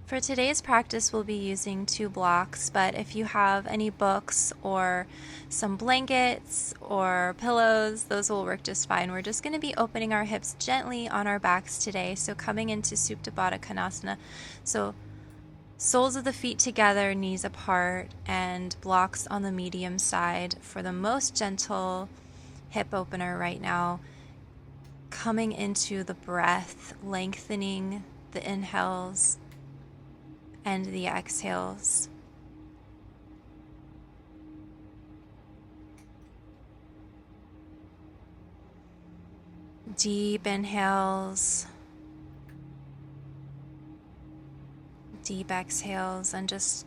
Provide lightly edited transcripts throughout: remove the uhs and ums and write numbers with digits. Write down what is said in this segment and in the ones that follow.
For today's practice, we'll be using 2 blocks, but if you have any books or some blankets or pillows, those will work just fine. We're just going to be opening our hips gently on our backs today. So coming into Supta Baddha Konasana. So soles of the feet together, knees apart, and blocks on the medium side for the most gentle hip opener right now. Coming into the breath, lengthening the inhales and the exhales. Deep inhales, deep exhales, and just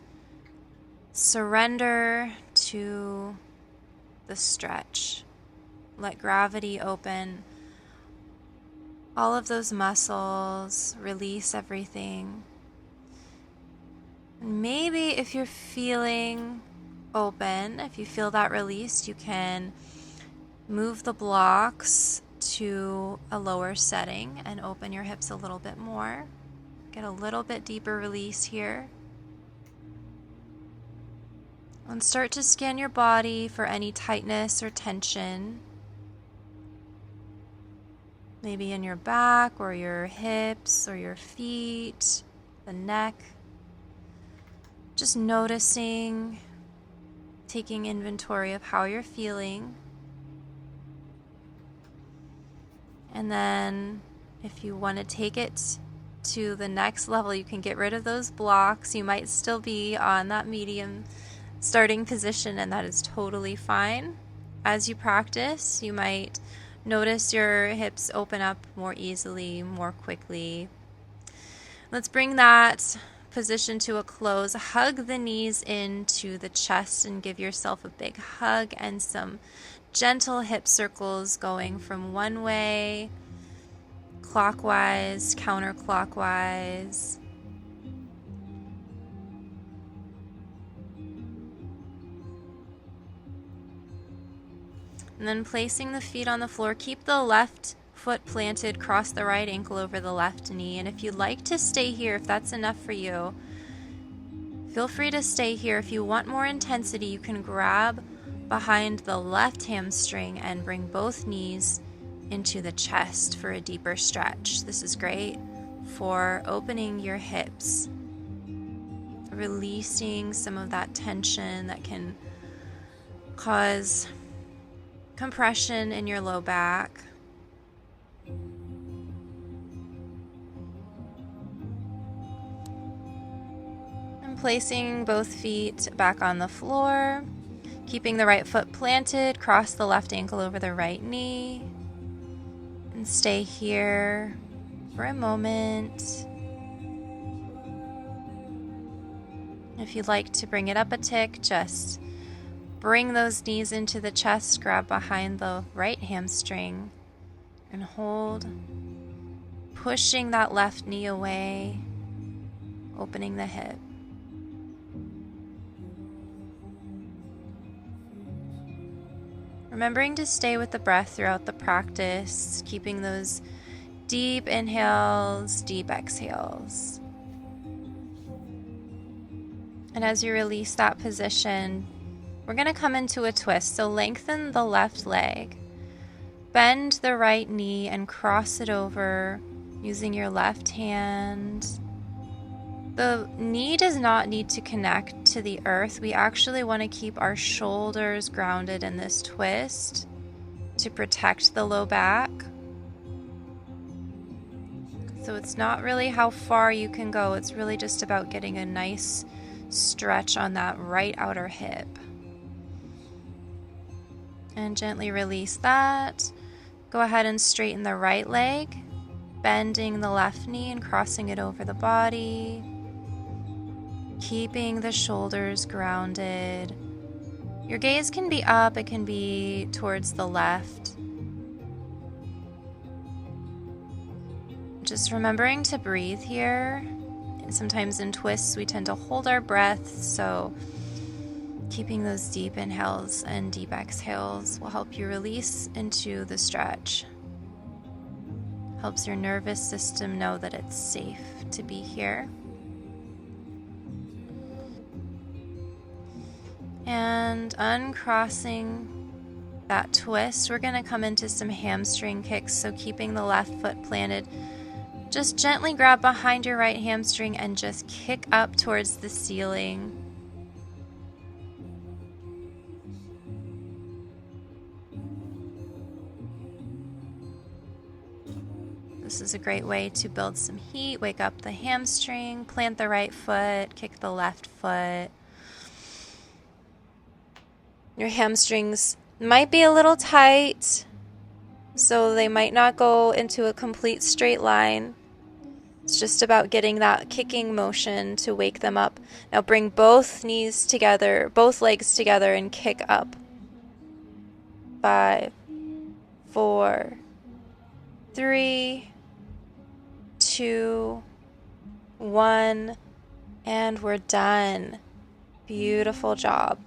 surrender to the stretch. Let gravity open all of those muscles, release everything. Maybe if you're feeling open, if you feel that release, you can move the blocks to a lower setting and open your hips a little bit more. Get a little bit deeper release here. And start to scan your body for any tightness or tension. Maybe in your back or your hips or your feet, the neck. Just noticing, taking inventory of how you're feeling. And then if you want to take it to the next level, you can get rid of those blocks. You might still be on that medium starting position, and that is totally fine. As you practice, you might notice your hips open up more easily, more quickly. Let's bring that position to a close. Hug the knees into the chest and give yourself a big hug and some gentle hip circles going from one way, clockwise, counterclockwise. And then placing the feet on the floor, keep the left foot planted, cross the right ankle over the left knee. And if you'd like to stay here, if that's enough for you, feel free to stay here. If you want more intensity, you can grab behind the left hamstring and bring both knees into the chest for a deeper stretch. This is great for opening your hips, releasing some of that tension that can cause compression in your low back. And placing both feet back on the floor, keeping the right foot planted, cross the left ankle over the right knee, and stay here for a moment. If you'd like to bring it up a tick, just bring those knees into the chest, grab behind the right hamstring, and hold, pushing that left knee away, opening the hip. Remembering to stay with the breath throughout the practice, keeping those deep inhales, deep exhales. And as you release that position, we're going to come into a twist. So lengthen the left leg, bend the right knee and cross it over using your left hand. The knee does not need to connect to the earth. We actually want to keep our shoulders grounded in this twist to protect the low back. So it's not really how far you can go. It's really just about getting a nice stretch on that right outer hip. And gently release that. Go ahead and straighten the right leg, bending the left knee and crossing it over the body. Keeping the shoulders grounded. Your gaze can be up, it can be towards the left. Just remembering to breathe here. Sometimes in twists we tend to hold our breath, so keeping those deep inhales and deep exhales will help you release into the stretch. Helps your nervous system know that it's safe to be here. And uncrossing that twist, we're going to come into some hamstring kicks. So keeping the left foot planted, just gently grab behind your right hamstring and just kick up towards the ceiling. This is a great way to build some heat, wake up the hamstring, plant the right foot, kick the left foot. Your hamstrings might be a little tight, so they might not go into a complete straight line. It's just about getting that kicking motion to wake them up. Now bring both knees together, both legs together, and kick up. 5, 4, 3, 2, 1, and we're done. Beautiful job.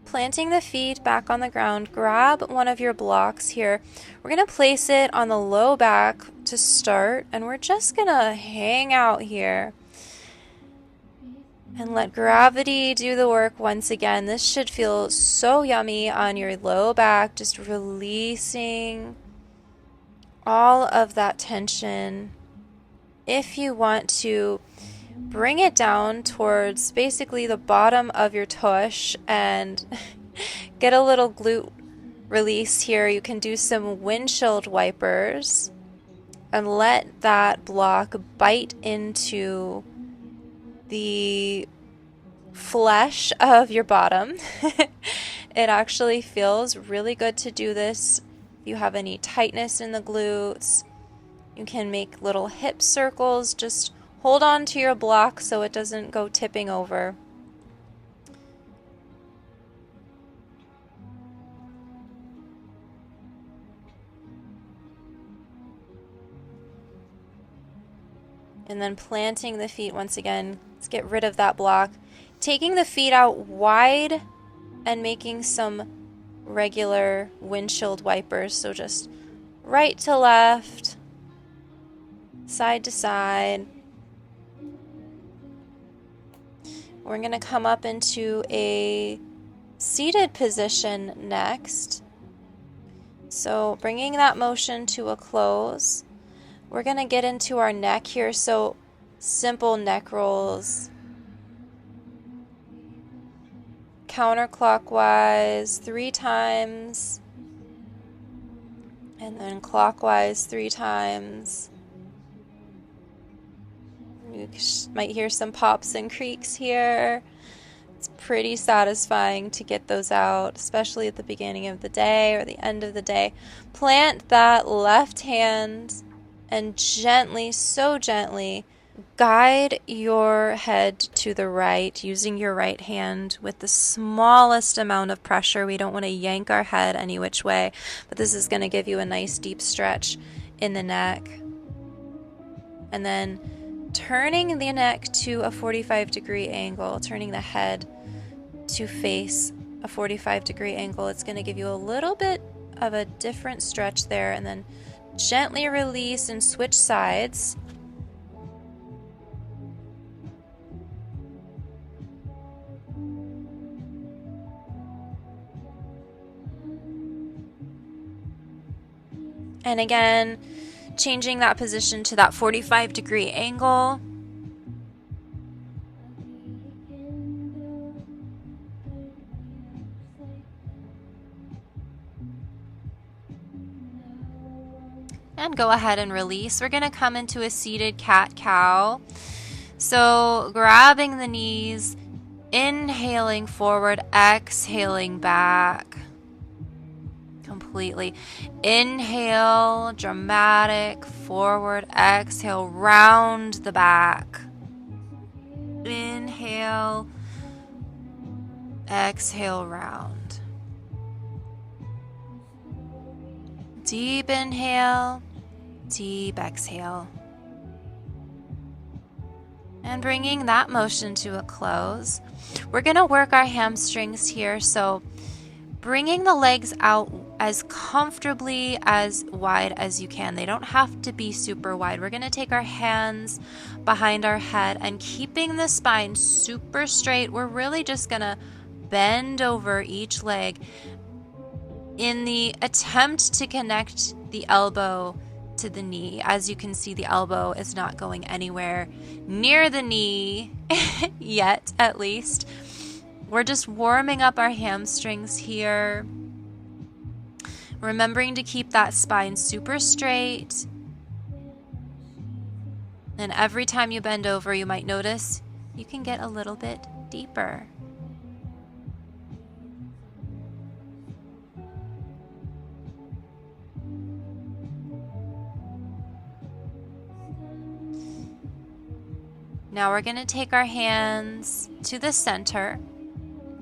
Planting the feet back on the ground, grab one of your blocks here. We're going to place it on the low back to start, and we're just going to hang out here and let gravity do the work once again. This should feel so yummy on your low back, just releasing all of that tension. If you want to, bring it down towards basically the bottom of your tush and get a little glute release here. You can do some windshield wipers and let that block bite into the flesh of your bottom. It actually feels really good to do this. If you have any tightness in the glutes, you can make little hip circles. Just hold on to your block so it doesn't go tipping over. And then planting the feet once again. Let's get rid of that block. Taking the feet out wide and making some regular windshield wipers. So just right to left, side to side. We're going to come up into a seated position next. So bringing that motion to a close, we're going to get into our neck here. So simple neck rolls. Counterclockwise 3 times. And then clockwise 3 times. You might hear some pops and creaks here. It's pretty satisfying to get those out, especially at the beginning of the day or the end of the day. Plant that left hand and gently, so gently, guide your head to the right using your right hand with the smallest amount of pressure. We don't want to yank our head any which way, but this is going to give you a nice deep stretch in the neck. And then turning the neck to a 45-degree angle, turning the head to face a 45-degree angle. It's going to give you a little bit of a different stretch there, and then gently release and switch sides. And again, changing that position to that 45-degree angle. And go ahead and release. We're going to come into a seated cat-cow. So grabbing the knees, inhaling forward, exhaling back. Completely. Inhale, dramatic, forward, exhale, round the back. Inhale, exhale, round. Deep inhale, deep exhale. And bringing that motion to a close, we're going to work our hamstrings here. So bringing the legs out as comfortably as wide as you can. They don't have to be super wide. We're going to take our hands behind our head and keeping the spine super straight. We're really just going to bend over each leg in the attempt to connect the elbow to the knee. As you can see, the elbow is not going anywhere near the knee yet, at least. We're just warming up our hamstrings here. Remembering to keep that spine super straight. And every time you bend over, you might notice you can get a little bit deeper. Now we're going to take our hands to the center,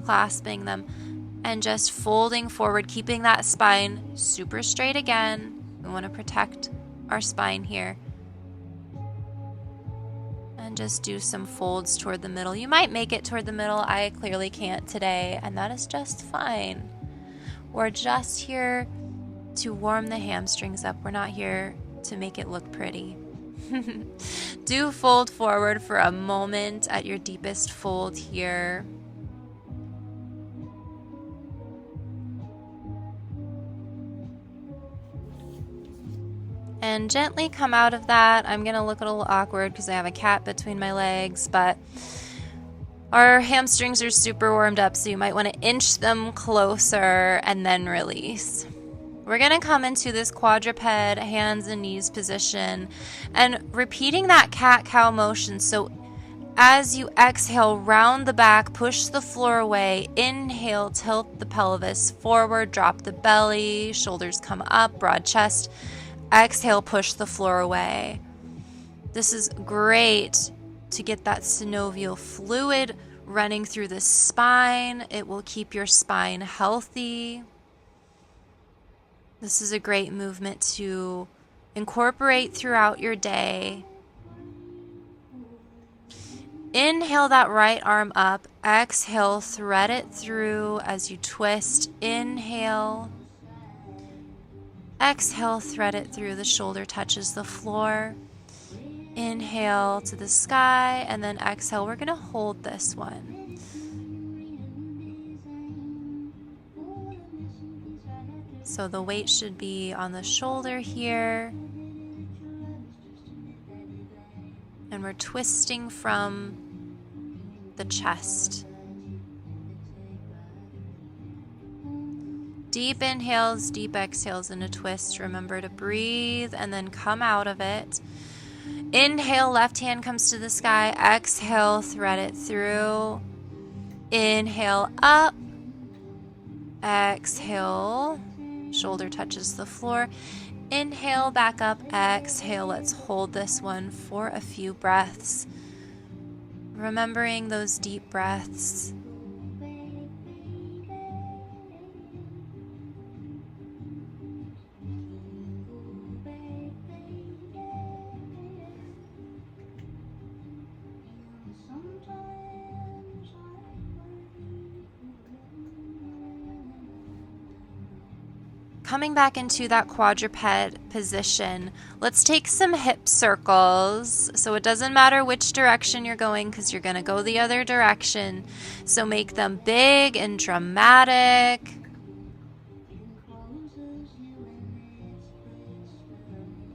clasping them, and just folding forward, keeping that spine super straight again. We want to protect our spine here. And just do some folds toward the middle. You might make it toward the middle. I clearly can't today, and that is just fine. We're just here to warm the hamstrings up. We're not here to make it look pretty. Do fold forward for a moment at your deepest fold here. And gently come out of that. I'm going to look a little awkward because I have a cat between my legs, but our hamstrings are super warmed up, so you might want to inch them closer and then release. We're going to come into this quadruped hands and knees position and repeating that cat-cow motion. So as you exhale, round the back, push the floor away. Inhale, tilt the pelvis forward, drop the belly, shoulders come up, broad chest. Exhale, push the floor away. This is great to get that synovial fluid running through the spine. It will keep your spine healthy. This is a great movement to incorporate throughout your day. Inhale that right arm up. Exhale, thread it through as you twist. Inhale. Exhale, thread it through. The shoulder touches the floor. Inhale to the sky, and then exhale. We're going to hold this one. So the weight should be on the shoulder here. And we're twisting from the chest. Deep inhales, deep exhales, and a twist. Remember to breathe and then come out of it. Inhale, left hand comes to the sky. Exhale, thread it through. Inhale, up. Exhale, shoulder touches the floor. Inhale, back up. Exhale, let's hold this one for a few breaths. Remembering those deep breaths. Coming back into that quadruped position, let's take some hip circles. So it doesn't matter which direction you're going because you're going to go the other direction. So make them big and dramatic.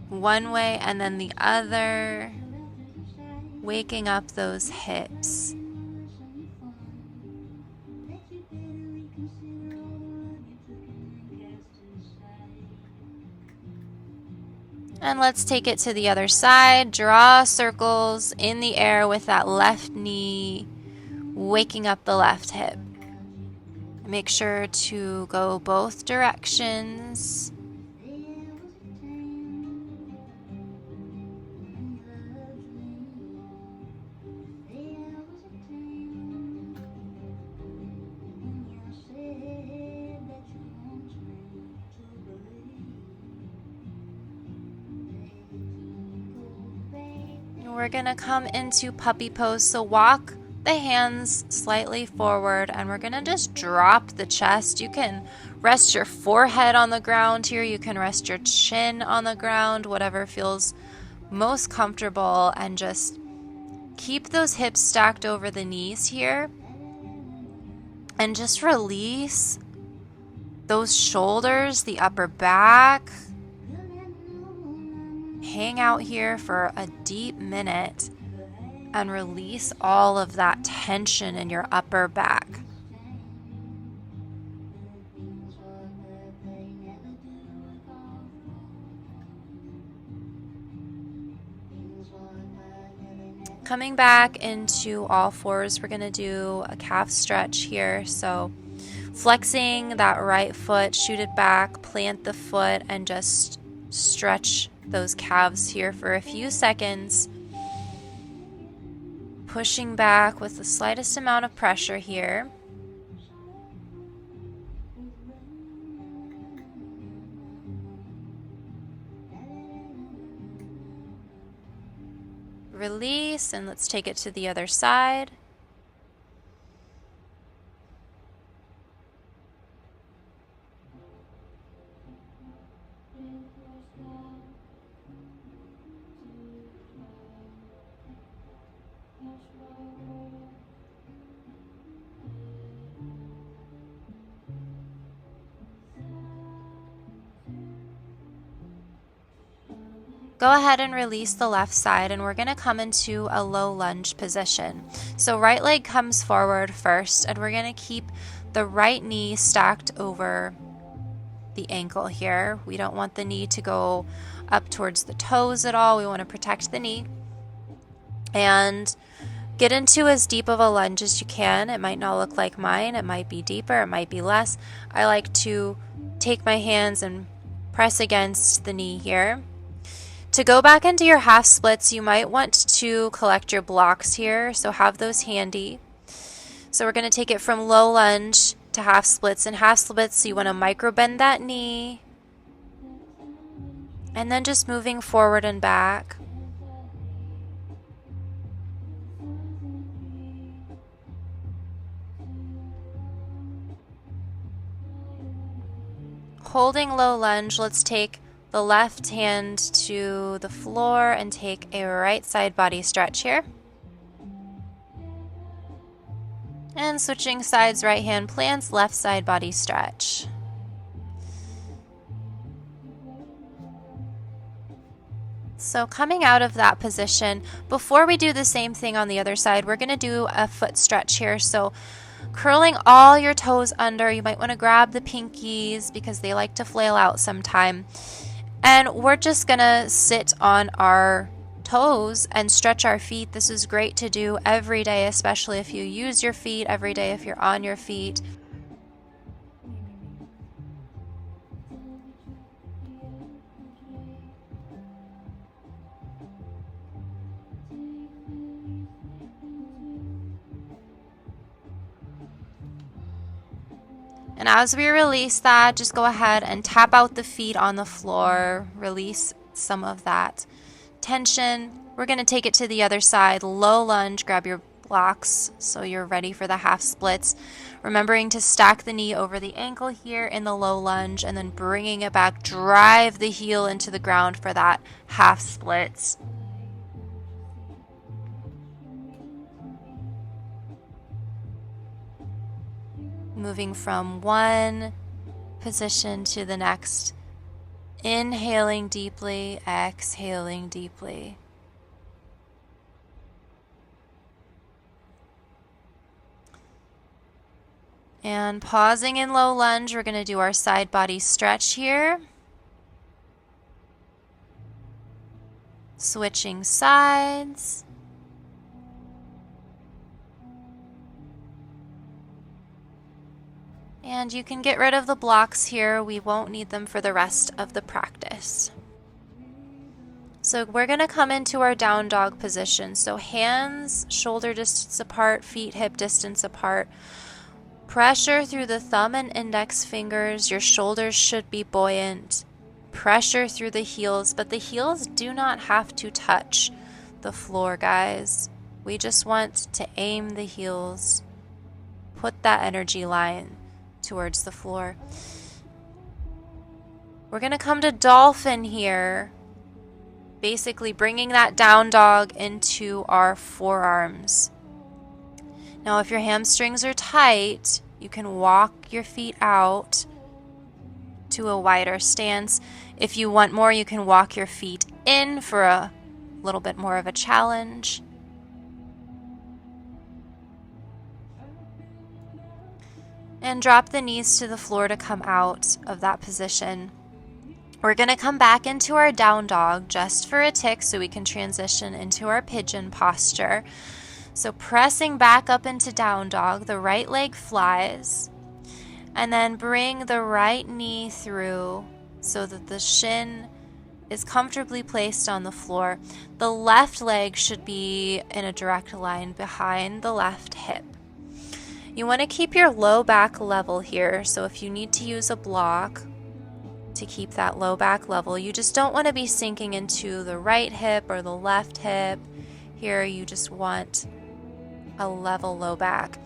One way and then the other. Waking up those hips. And let's take it to the other side. Draw circles in the air with that left knee, waking up the left hip. Make sure to go both directions. We're going to come into puppy pose. So walk the hands slightly forward and we're going to just drop the chest. You can rest your forehead on the ground here. You can rest your chin on the ground, whatever feels most comfortable, and just keep those hips stacked over the knees here. And just release those shoulders, the upper back. Hang out here for a deep minute and release all of that tension in your upper back. Coming back into all fours, we're going to do a calf stretch here. So flexing that right foot, shoot it back, plant the foot, and just stretch those calves here for a few seconds. Pushing back with the slightest amount of pressure here. Release, and let's take it to the other side. Go ahead and release the left side, and we're going to come into a low lunge position. So right leg comes forward first, and we're going to keep the right knee stacked over the ankle here. We don't want the knee to go up towards the toes at all. We want to protect the knee. And get into as deep of a lunge as you can. It might not look like mine. It might be deeper. It might be less. I like to take my hands and press against the knee here. To go back into your half splits, you might want to collect your blocks here, so have those handy. So we're going to take it from low lunge to half splits. In half splits, you want to micro bend that knee, and then just moving forward and back. Holding low lunge, let's take the left hand to the floor and take a right side body stretch here. And switching sides, right hand plants, left side body stretch. So coming out of that position, before we do the same thing on the other side, we're going to do a foot stretch here. So curling all your toes under, you might want to grab the pinkies because they like to flail out sometime. And we're just gonna sit on our toes and stretch our feet. This is great to do every day, especially if you use your feet every day, if you're on your feet. And as we release that, just go ahead and tap out the feet on the floor, release some of that tension. We're going to take it to the other side, low lunge, grab your blocks so you're ready for the half splits. Remembering to stack the knee over the ankle here in the low lunge, and then bringing it back, drive the heel into the ground for that half splits. Moving from one position to the next, inhaling deeply, exhaling deeply. And pausing in low lunge, we're going to do our side body stretch here. Switching sides. And you can get rid of the blocks here. We won't need them for the rest of the practice. So we're going to come into our down dog position. So hands shoulder distance apart, feet hip distance apart. Pressure through the thumb and index fingers. Your shoulders should be buoyant. Pressure through the heels, but the heels do not have to touch the floor, guys. We just want to aim the heels. Put that energy line towards the floor. We're going to come to dolphin here, basically bringing that down dog into our forearms. Now, if your hamstrings are tight, you can walk your feet out to a wider stance. If you want more, you can walk your feet in for a little bit more of a challenge. And drop the knees to the floor to come out of that position. We're going to come back into our down dog just for a tick so we can transition into our pigeon posture. So pressing back up into down dog, the right leg flies, and then bring the right knee through so that the shin is comfortably placed on the floor. The left leg should be in a direct line behind the left hip. You want to keep your low back level here, so if you need to use a block to keep that low back level, you just don't want to be sinking into the right hip or the left hip. Here you just want a level low back.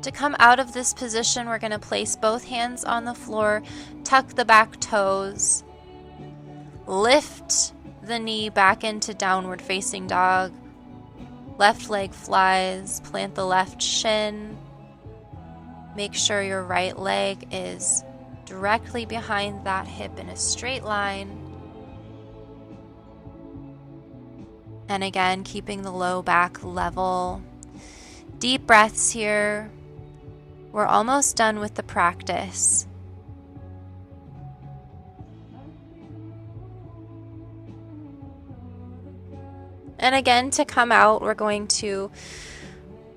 To come out of this position, we're going to place both hands on the floor, tuck the back toes, lift the knee back into downward facing dog, left leg flies, plant the left shin, make sure your right leg is directly behind that hip in a straight line, and again keeping the low back level. Deep breaths here. We're almost done with the practice. And again, to come out, we're going to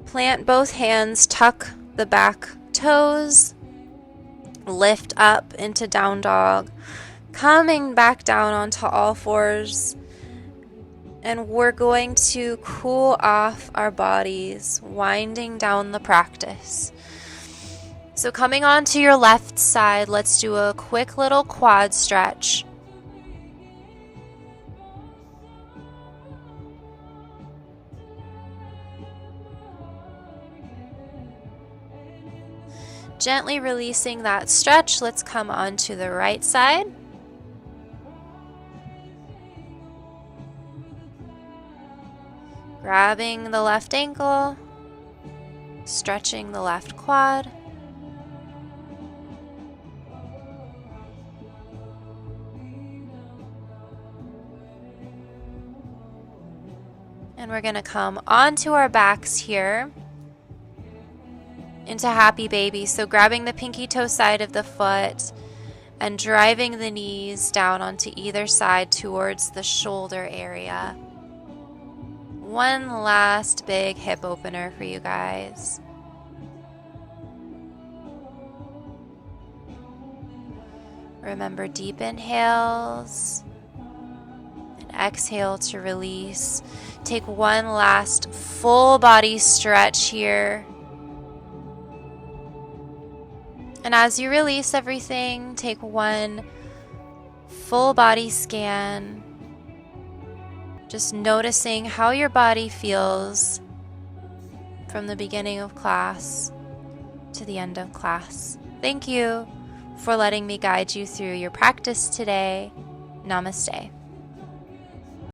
plant both hands, tuck the back toes, lift up into down dog, coming back down onto all fours. And we're going to cool off our bodies, winding down the practice. So coming onto your left side, let's do a quick little quad stretch. Gently releasing that stretch, let's come onto the right side. Grabbing the left ankle, stretching the left quad. And we're going to come onto our backs here into happy baby. So grabbing the pinky toe side of the foot and driving the knees down onto either side towards the shoulder area. One last big hip opener for you guys. Remember, deep inhales and exhale to release. Take one last full body stretch here. And as you release everything, take one full body scan. Just noticing how your body feels from the beginning of class to the end of class. Thank you for letting me guide you through your practice today. Namaste.